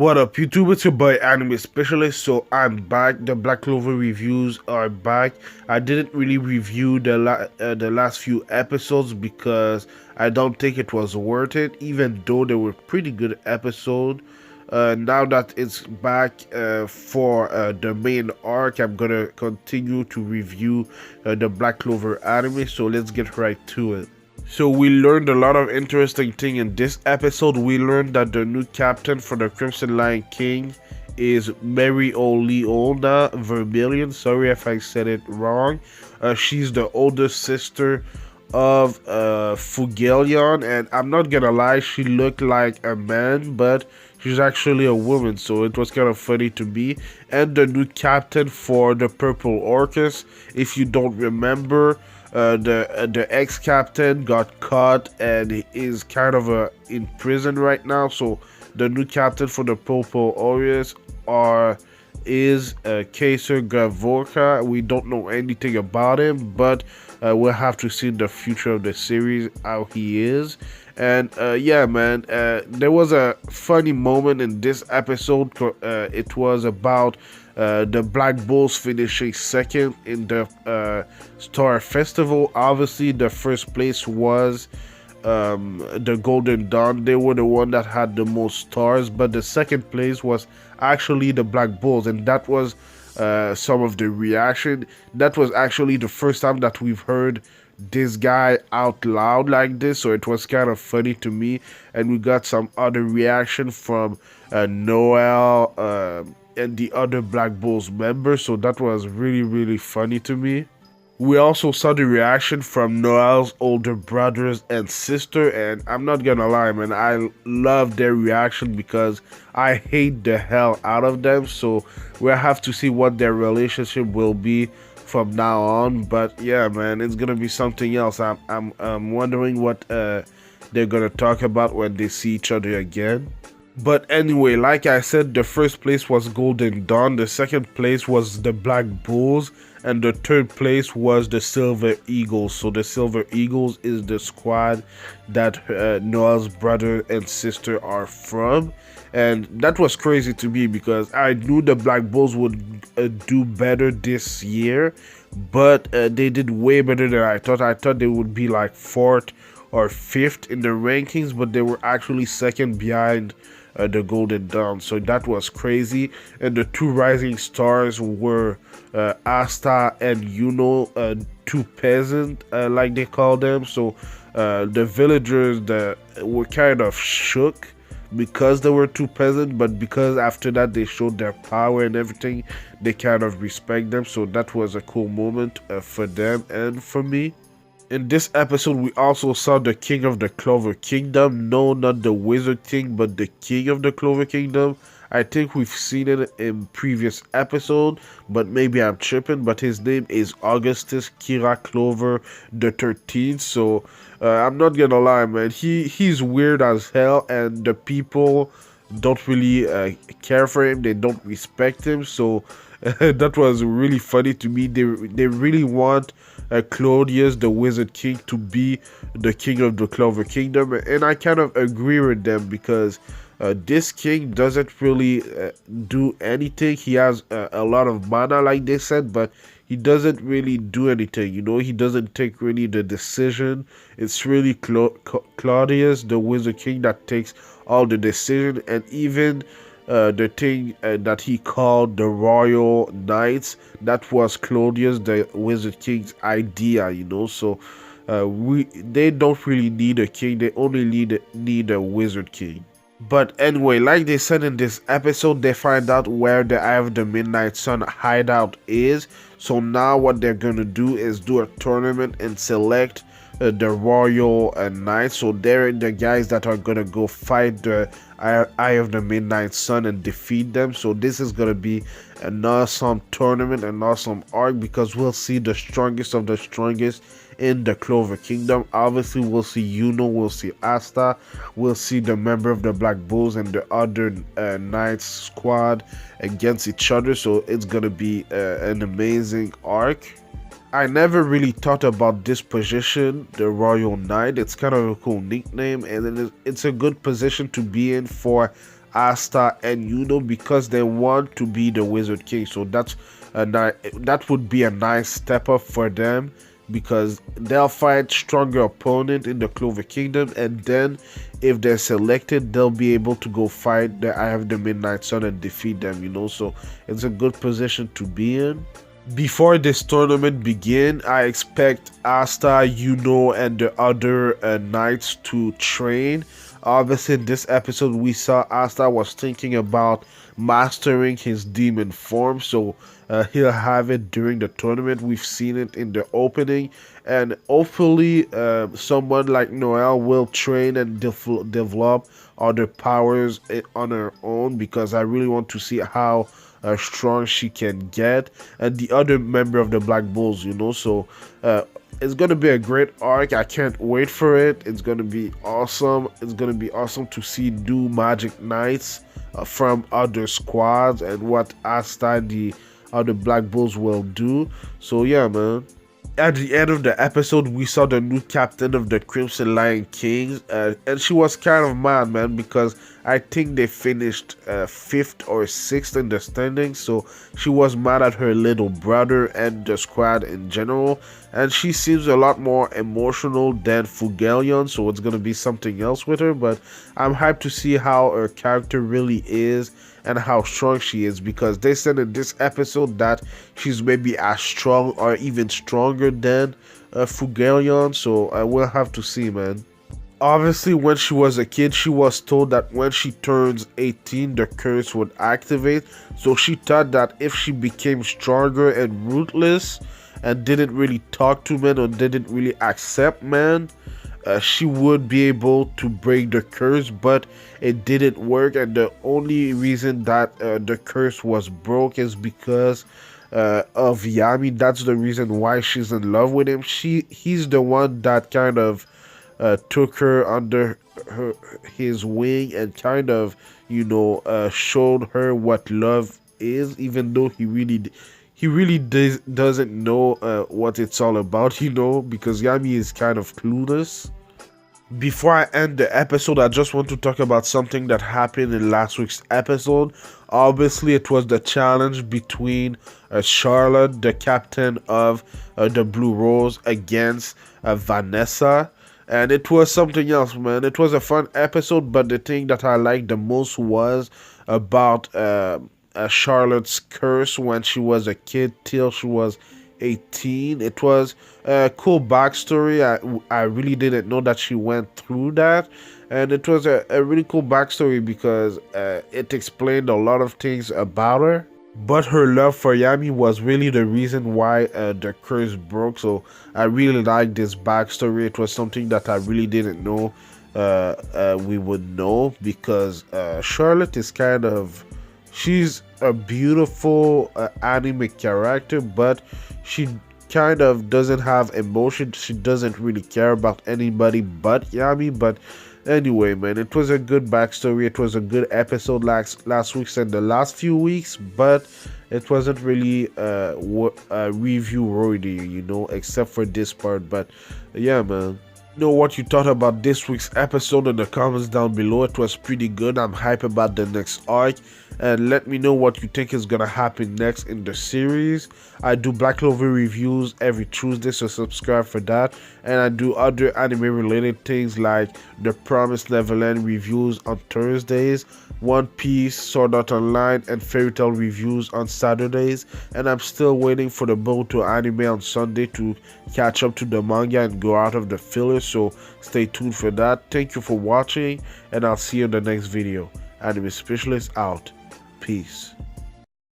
What up, YouTube? It's your boy Anime Specialist. So I'm back. The Black Clover reviews are back. I didn't really review the last few episodes because I don't think it was worth it, even though they were pretty good episodes. Now that it's back for the main arc, I'm gonna continue to review the Black Clover anime. So let's get right to it. So we learned a lot of interesting things in this episode. We learned that the new captain for the Crimson Lion King is Mary O'Leona Vermilion. Sorry if I said it wrong. She's the older sister of Fugelion, and I'm not gonna lie, she looked like a man, but she's actually a woman, so it was kind of funny to me. And the new captain for the Purple Orcus, if you don't remember, the ex-captain got caught and is kind of in prison right now. So the new captain for the Purple Orcus is Kaiser Gavorka. We don't know anything about him, but we'll have to see in the future of the series how he is. And yeah, man, there was a funny moment in this episode. It was about the Black Bulls finishing second in the Star Festival. Obviously, the first place was the Golden Dawn. They were the one that had the most stars, but the second place was actually the Black Bulls, and that was some of the reaction. That was actually the first time that we've heard this guy out loud like this, so it was kind of funny to me. And we got some other reaction from Noel and the other Black Bulls members, so that was really funny to me. We also saw the reaction from Noel's older brothers and sister, and I'm not gonna lie, man, I love their reaction because I hate the hell out of them. So we'll have to see what their relationship will be from now on. But yeah, man, it's gonna be something else. I'm wondering what they're gonna talk about when they see each other again. But anyway, like I said, the first place was Golden Dawn, the second place was the Black Bulls, and the third place was the Silver Eagles. So the Silver Eagles is the squad that Noel's brother and sister are from. And that was crazy to me because I knew the Black Bulls would do better this year, but they did way better than I thought. I thought they would be like 4th or 5th in the rankings, but they were actually second behind the Golden Dawn. So that was crazy. And the two rising stars were Asta and Yuno, two peasants, like they call them. So the villagers that were kind of shook because they were two peasants, but because after that they showed their power and everything, they kind of respect them. So that was a cool moment for them and for me. In this episode, we also saw the King of the Clover Kingdom. No, not the Wizard King, but the King of the Clover Kingdom. I think we've seen it in previous episode, but maybe I'm tripping. But his name is Augustus Kira Clover the 13th. So I'm not gonna lie, man. He's weird as hell, and the people don't really care for him. They don't respect him. So that was really funny to me. They really want Claudius, the Wizard King, to be the King of the Clover Kingdom, and I kind of agree with them because this king doesn't really do anything. He has a lot of mana, like they said, but he doesn't really do anything. You know, he doesn't take really the decision. It's really Claudius, the Wizard King, that takes all the decision, and even the thing that he called the Royal Knights, that was Claudius, the Wizard King's idea, you know. So they don't really need a king, they only need a Wizard King. But anyway, like they said in this episode, they find out where the Eye of the Midnight Sun hideout is. So now what they're gonna do is do a tournament and select the Royal Knights. So they're the guys that are gonna go fight the Eye of the Midnight Sun and defeat them. So this is gonna be an awesome tournament, an awesome arc, because we'll see the strongest of the strongest in the Clover Kingdom. Obviously, we'll see Yuno, we'll see Asta, we'll see the member of the Black Bulls and the other Knights squad against each other. So it's gonna be an amazing arc. I never really thought about this position, the Royal Knight. It's kind of a cool nickname, and it's a good position to be in for Asta and Yuno because they want to be the Wizard King. So that would be a nice step up for them, because they'll fight stronger opponent in the Clover Kingdom, and then if they're selected, they'll be able to go fight the Eye of the Midnight Sun and defeat them. So it's a good position to be in. Before this tournament begin, I expect Asta, Yuno, and the other knights to train. Obviously, in this episode, we saw Asta was thinking about mastering his demon form, so he'll have it during the tournament. We've seen it in the opening, and hopefully, someone like Noelle will train and develop other powers on her own, because I really want to see how strong she can get, and the other member of the Black Bulls. So it's gonna be a great arc. I can't wait for it. It's gonna be awesome. It's gonna be awesome to see new Magic Knights from other squads, and what Asta, the other Black Bulls, will do. So yeah, man. At the end of the episode, we saw the new captain of the Crimson Lion Kings, and she was kind of mad, man, because I think they finished 5th or 6th in the standings. So she was mad at her little brother and the squad in general, and she seems a lot more emotional than Fugelion, so it's gonna be something else with her. But I'm hyped to see how her character really is and how strong she is, because they said in this episode that she's maybe as strong or even stronger than Fugelion, so I will have to see, man. Obviously, when she was a kid, she was told that when she turns 18, the curse would activate, so she thought that if she became stronger and ruthless and didn't really talk to men or didn't really accept men, she would be able to break the curse, but it didn't work. And the only reason that the curse was broke is because of Yami. That's the reason why she's in love with him. He's the one that kind of took her under his wing and kind of showed her what love is, even though he really doesn't know what it's all about, because Yami is kind of clueless. Before I end the episode, I just want to talk about something that happened in last week's episode. Obviously, it was the challenge between Charlotte, the captain of the Blue Rose, against Vanessa. And it was something else, man. It was a fun episode, but the thing that I liked the most was about Charlotte's curse when she was a kid till she was 18. It was a cool backstory. I really didn't know that she went through that, and it was a really cool backstory because it explained a lot of things about her. But her love for Yami was really the reason why the curse broke. So I really liked this backstory. It was something that I really didn't know we would know, because Charlotte is she's a beautiful anime character, but she kind of doesn't have emotion. She doesn't really care about anybody but Yami. But anyway, man, it was a good backstory. It was a good episode last week and the last few weeks, but it wasn't really review worthy, except for this part. But yeah, man. Know what you thought about this week's episode in the comments down below. It was pretty good. I'm hyped about the next arc, and let me know what you think is gonna happen next in the series. I do Black Clover reviews every Tuesday, so subscribe for that. And I do other anime related things like the Promised Neverland reviews on Thursdays, One Piece, Sword Art Online, and Fairy Tail reviews on Saturdays. And I'm still waiting for the Boruto anime on Sunday to catch up to the manga and go out of the filler, so stay tuned for that. Thank you for watching, and I'll see you in the next video. Anime Specialist out. Peace.